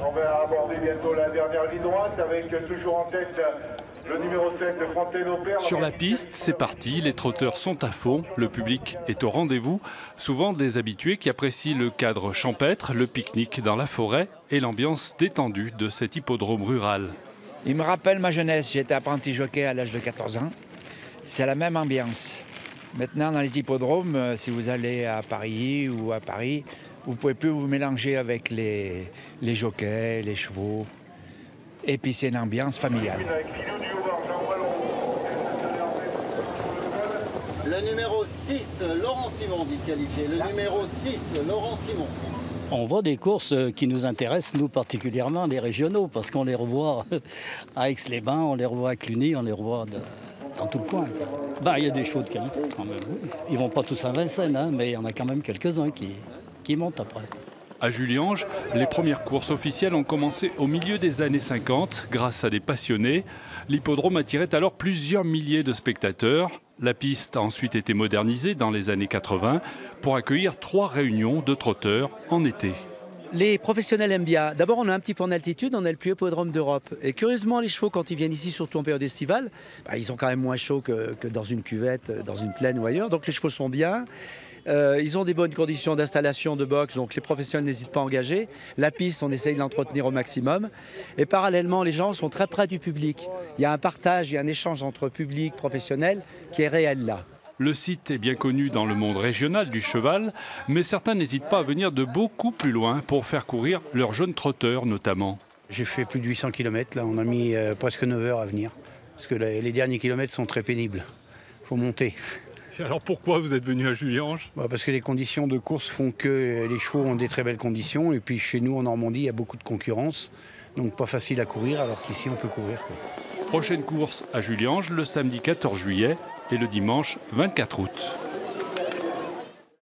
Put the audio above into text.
On va aborder bientôt la dernière ligne droite avec toujours en tête le numéro 7 de Fontaine-au-Père. Sur la piste, c'est parti, les trotteurs sont à fond, le public est au rendez-vous, souvent des habitués qui apprécient le cadre champêtre, le pique-nique dans la forêt et l'ambiance détendue de cet hippodrome rural. Il me rappelle ma jeunesse, j'étais apprenti jockey à l'âge de 14 ans. C'est la même ambiance. Maintenant, dans les hippodromes, si vous allez à Paris ou à Paris, vous ne pouvez plus vous mélanger avec les jockeys, les chevaux. Et puis c'est une ambiance familiale. Le numéro 6, Laurent Simon, disqualifié. Le numéro 6, Laurent Simon. On voit des courses qui nous intéressent, nous particulièrement, les régionaux, parce qu'on les revoit à Aix-les-Bains, on les revoit à Cluny, on les revoit dans tout le coin. Il y a des chevaux de qualité quand même. Ils vont pas tous à Vincennes, hein, mais il y en a quand même quelques-uns qui montent après. À Juliange, les premières courses officielles ont commencé au milieu des années 50 grâce à des passionnés. L'hippodrome attirait alors plusieurs milliers de spectateurs. La piste a ensuite été modernisée dans les années 80 pour accueillir 3 réunions de trotteurs en été. Les professionnels aiment bien. D'abord, on a un petit peu en altitude, on est le plus haut hippodrome d'Europe. Et curieusement, les chevaux, quand ils viennent ici, surtout en période estivale, ils ont quand même moins chaud que dans une cuvette, dans une plaine ou ailleurs. Donc les chevaux sont bien. Ils ont des bonnes conditions d'installation de boxe, donc les professionnels n'hésitent pas à engager. La piste, on essaye de l'entretenir au maximum. Et parallèlement, les gens sont très près du public. Il y a un partage, il y a un échange entre public, professionnel qui est réel là. Le site est bien connu dans le monde régional du cheval, mais certains n'hésitent pas à venir de beaucoup plus loin pour faire courir leurs jeunes trotteurs notamment. J'ai fait plus de 800 km, là on a mis presque 9 heures à venir, parce que les derniers kilomètres sont très pénibles. Il faut monter. Et alors pourquoi vous êtes venu à Juliange ? Parce que les conditions de course font que les chevaux ont des très belles conditions, et puis chez nous en Normandie il y a beaucoup de concurrence, donc pas facile à courir, alors qu'ici on peut courir. Prochaine course à Juliange le samedi 14 juillet et le dimanche 24 août.